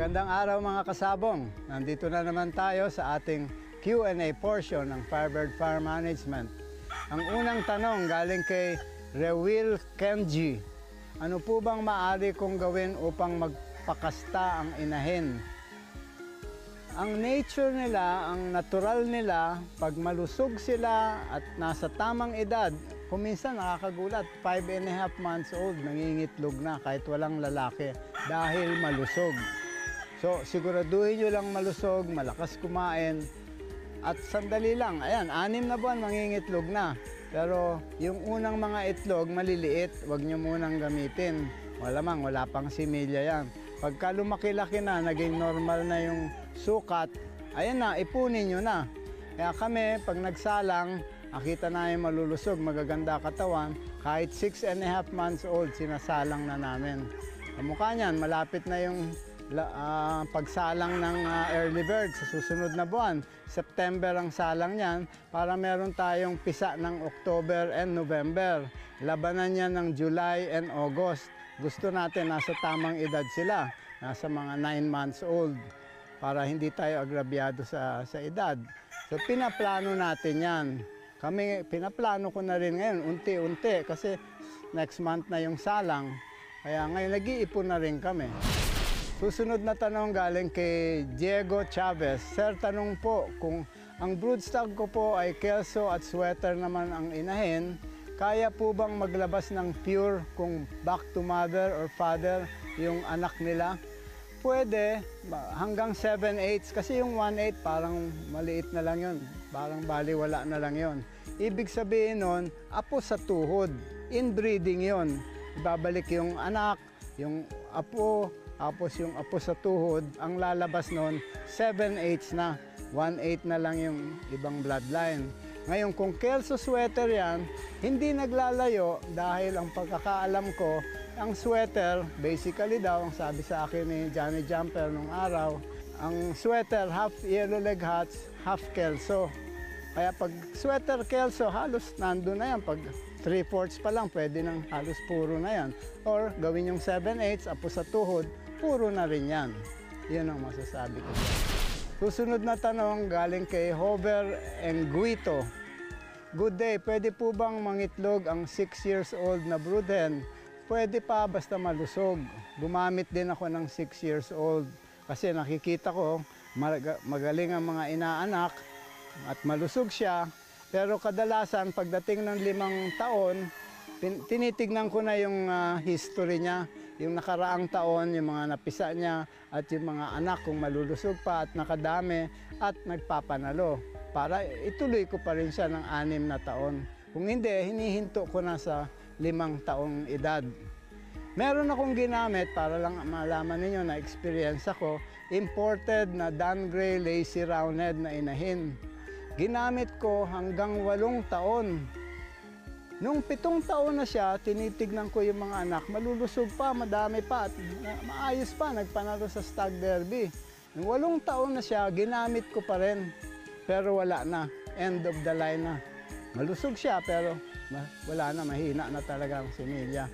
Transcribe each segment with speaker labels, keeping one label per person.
Speaker 1: Magandang araw mga kasabong. Nandito na naman tayo sa ating Q&A portion ng Firebird Farm Management. Ang unang tanong galing kay Rewil Kenji. Ano po bang maaari kong gawin upang magpakasta ang inahin? Ang nature nila, ang natural nila, pag malusog sila at nasa tamang edad, kuminsan nakakagulat, 5.5 months old, nangingitlog na kahit walang lalaki dahil malusog. So, siguraduhin nyo lang malusog, malakas kumain, at sandali lang, ayan, 6 na buwan, mangingitlog na. Pero yung unang mga itlog, maliliit, wag nyo munang gamitin. Malamang, wala pang similya yan. Pagka lumaki-laki na, naging normal na yung sukat, ayan na, ipunin nyo na. Kaya kami, pag nagsalang, nakita na yung malulusog, magaganda katawan, kahit 6.5 months old, sinasalang na namin. Kamukha niyan, malapit na yung pagsalang ng early bird sa susunod na buwan. September ang salang niyan para meron tayong pisa ng October and November. Labanan niya ng July and August. Gusto natin nasa tamang edad sila, nasa mga 9 months old para hindi tayo agrabyado sa edad. So pinaplano natin yan. Pinaplano ko na rin ngayon, unti-unti kasi next month na yung salang. Kaya ngayon nag-iipon na rin kami. Susunod na tanong galing kay Diego Chavez. Sir, tanong po, kung ang broodstock ko po ay kelso at sweater naman ang inahin, kaya po bang maglabas ng pure kung back to mother or father yung anak nila? Pwede, hanggang 7/8 kasi yung 1/8 parang maliit na lang yun. Parang baliwala na lang yun. Ibig sabihin nun, apo sa tuhod. Inbreeding yun. Ibabalik yung anak, yung apo, tapos yung apo sa tuhod, ang lalabas nun, 7/8 na. 1/8 na lang yung ibang bloodline. Ngayon, kung kelso sweater yan, hindi naglalayo dahil ang pagkakaalam ko, ang sweater, basically daw, ang sabi sa akin ni Johnny Jumper nung araw, ang sweater, half yellow leg hats, half kelso. Kaya pag sweater kelso, halos nandun na yan. Pag 3/4 pa lang, pwede nang halos puro na yan. Or gawin yung 7/8, apo sa tuhod, puro na rin yan. Yun ang masasabi ko. Susunod na tanong galing kay Hover Enguito. Good day, pwede po bang mangitlog ang 6 years old na brood hen? Pwede pa basta malusog. Gumamit din ako ng 6 years old kasi nakikita ko magaling ang mga inaanak at malusog siya. Pero kadalasan pagdating ng 5 taon, tinitignan ko na yung history niya, yung nakaraang taon, yung mga napisa niya at yung mga anak kung malulusog pa at nakadami at nagpapanalo para ituloy ko pa rin siya ng 6 na taon. Kung hindi, hinihinto ko na sa 5 taong edad. Meron akong ginamit para lang malaman ninyo na experience ako, imported na Dan Gray Lazy Roundhead na inahin. Ginamit ko hanggang 8 taon. Nung 7 taon na siya, tinitignan ko yung mga anak, malulusog pa, madami pa, at maayos pa, nagpanalo sa Stag Derby. Nung 8 taon na siya, ginamit ko pa rin, pero wala na, end of the line na. Malusog siya, pero wala na, mahina na talaga ang similya.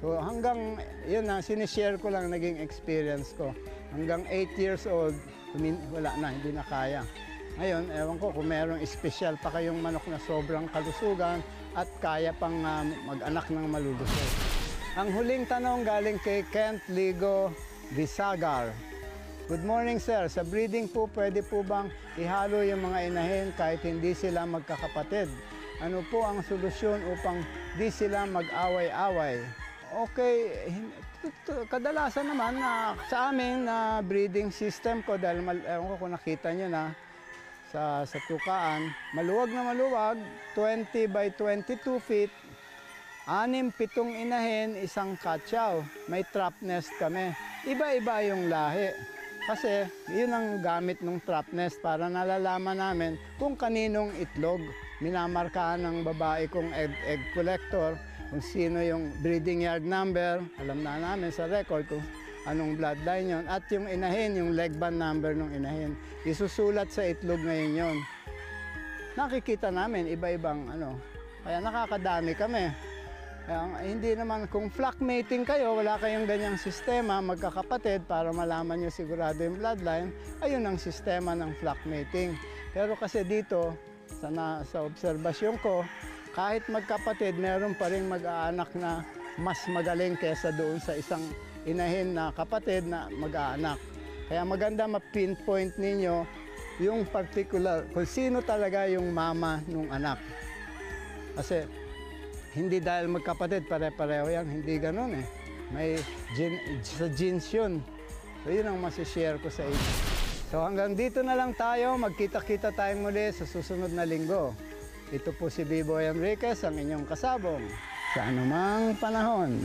Speaker 1: So hanggang, yun na, sinishare ko lang naging experience ko. Hanggang 8 years old, wala na, hindi na kaya. Ngayon, ewan ko kung merong espesyal pa kayong manok na sobrang kalusugan at kaya pang mag-anak ng malulusog. Ang huling tanong galing kay Kent Ligo Visagar. Good morning sir, sa breeding po pwede po bang ihalo yung mga inahin kahit hindi sila magkakapatid? Ano po ang solusyon upang di sila mag-away-away? Okay, kadalasan naman sa amin na breeding system ko, dahil ewan ko kung nakita nyo na, sa tukaan, maluwag na maluwag, 20 by 22 feet, 6-7 inahin, isang katsaw. May trap nest kami. Iba-iba yung lahi. Kasi yun ang gamit ng trap nest para nalalaman namin kung kaninong itlog. Minamarkahan ng babae kong egg collector, kung sino yung breeding yard number. Alam na namin sa record kung anong bloodline yon, at yung inahin, yung leg band number ng inahin, isusulat sa itlog ngayon yon. Nakikita namin iba-ibang kaya nakakadami kami. Hindi naman, kung flock mating kayo, wala kayong ganyang sistema, magkakapatid, para malaman nyo sigurado yung bloodline, ayun ang sistema ng flock mating. Pero kasi dito, sa obserbasyon ko, kahit magkapatid, meron pa rin mag-aanak na mas magaling kesa doon sa isang inahin na kapatid na mag-aanak. Kaya maganda ma-pinpoint ninyo yung particular, kung sino talaga yung mama ng anak. Kasi hindi dahil magkapatid, pare-pareho yan. Hindi ganun eh. May sa genes yun. So yun ang masishare ko sa inyo. So hanggang dito na lang tayo. Magkita-kita tayong muli sa susunod na linggo. Ito po si B-Boy Enriquez, ang inyong kasabong sa anumang panahon.